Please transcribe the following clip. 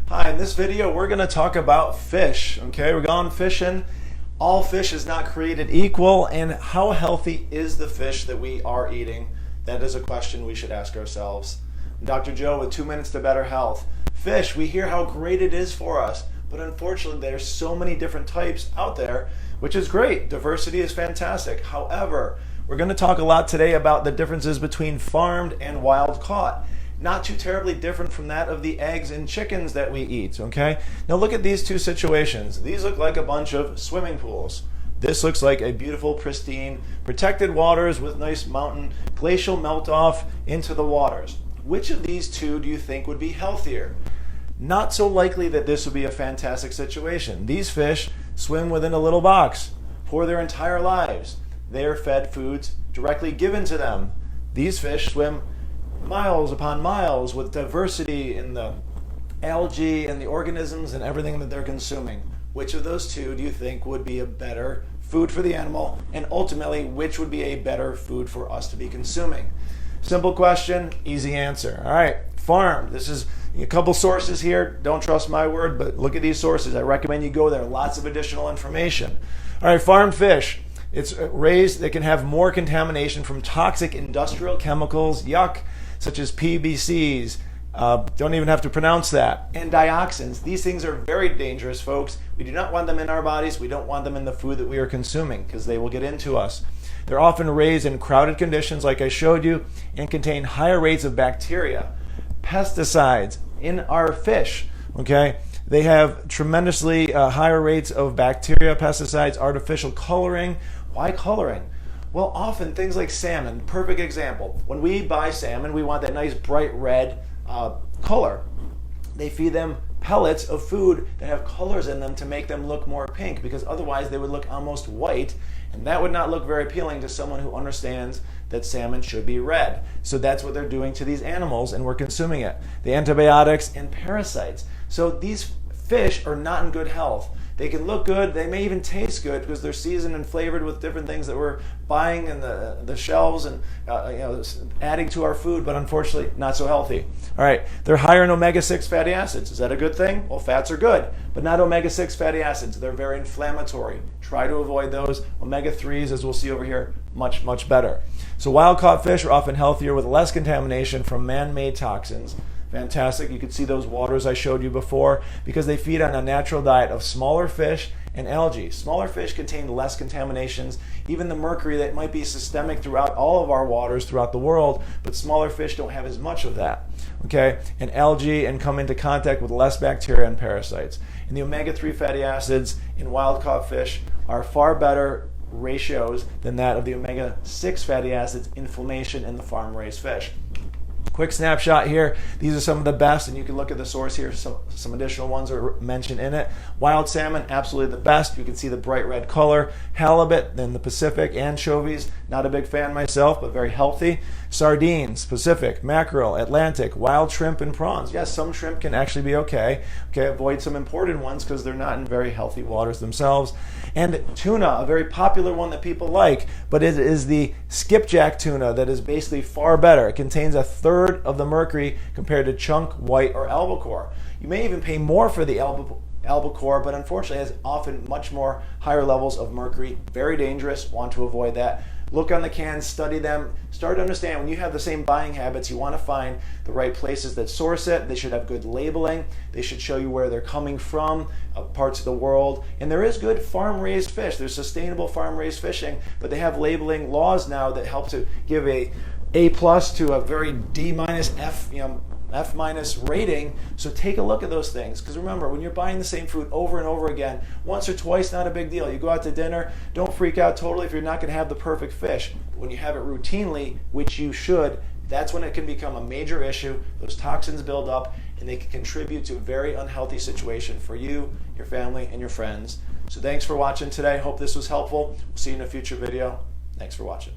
Hi, in this video we're going to talk about fish. Okay, we're going fishing. All fish is not created equal, and how healthy is the fish that we are eating? That is a question we should ask ourselves. I'm Dr. Joe with 2 Minutes to Better Health. Fish, we hear how great it is for us, but unfortunately there's so many different types out there, which is great. Diversity is fantastic. However, we're going to talk a lot today about the differences between farmed and wild caught. Not too terribly different from that of the eggs and chickens that we eat, okay? Now look at these two situations. These look like a bunch of swimming pools. This looks like a beautiful, pristine, protected waters with nice mountain glacial melt off into the waters. Which of these two do you think would be healthier? Not so likely that this would be a fantastic situation. These fish swim within a little box for their entire lives. They are fed foods directly given to them. These fish swim miles upon miles with diversity in the algae and the organisms and everything that they're consuming. Which of those two do you think would be a better food for the animal, and ultimately which would be a better food for us to be consuming? Simple question, easy answer. All right, farmed. This is a couple sources here. Don't trust my word, but look at these sources. I recommend you go there. Lots of additional information. All right, farmed fish. It's raised, they can have more contamination from toxic industrial chemicals, yuck, such as PBCs, don't even have to pronounce that, and dioxins. These things are very dangerous, folks. We do not want them in our bodies. We don't want them in the food that we are consuming because they will get into us. They're often raised in crowded conditions like I showed you and contain higher rates of bacteria. Pesticides in our fish, okay? They have tremendously higher rates of bacteria, pesticides, artificial coloring. Why coloring? Well, often things like salmon, perfect example. When we buy salmon, we want that nice bright red color. They feed them pellets of food that have colors in them to make them look more pink, because otherwise they would look almost white, and that would not look very appealing to someone who understands that salmon should be red. So that's what they're doing to these animals, and we're consuming it. The antibiotics and parasites. So these fish are not in good health. They can look good, they may even taste good because they're seasoned and flavored with different things that we're buying in the shelves and adding to our food, but unfortunately not so healthy. All right, they're higher in omega-6 fatty acids. Is that a good thing? Well, fats are good, but not omega-6 fatty acids. They're very inflammatory. Try to avoid those. Omega-3s, as we'll see over here, much, much better. So wild-caught fish are often healthier with less contamination from man-made toxins. Fantastic. You can see those waters I showed you before because they feed on a natural diet of smaller fish and algae. Smaller fish contain less contaminations, even the mercury that might be systemic throughout all of our waters throughout the world, but smaller fish don't have as much of that. Okay? And algae and come into contact with less bacteria and parasites. And the omega-3 fatty acids in wild-caught fish are far better ratios than that of the omega-6 fatty acids inflammation in the farm-raised fish. Quick snapshot here. These are some of the best, and you can look at the source here. Some additional ones are mentioned in it. Wild salmon, absolutely the best. You can see the bright red color. Halibut, then the Pacific. Anchovies, not a big fan myself, but very healthy. Sardines, Pacific. Mackerel, Atlantic. Wild shrimp and prawns. Yes, some shrimp can actually be okay. Okay, avoid some imported ones because they're not in very healthy waters themselves. And tuna, a very popular one that people like, but it is the skipjack tuna that is basically far better. It contains a third of the mercury compared to chunk, white, or albacore. You may even pay more for the albacore, but unfortunately has often much more higher levels of mercury. Very dangerous. Want to avoid that. Look on the cans, study them, start to understand when you have the same buying habits, you want to find the right places that source it. They should have good labeling. They should show you where they're coming from, parts of the world. And there is good farm-raised fish. There's sustainable farm-raised fishing, but they have labeling laws now that help to give A+ to a very D- F- rating. So take a look at those things, because remember, when you're buying the same food over and over again, once or twice, not a big deal. You go out to dinner, don't freak out totally if you're not going to have the perfect fish. But when you have it routinely, which you should, that's when it can become a major issue. Those toxins build up and they can contribute to a very unhealthy situation for you, your family, and your friends. So thanks for watching today. Hope this was helpful. We'll see you in a future video. Thanks for watching.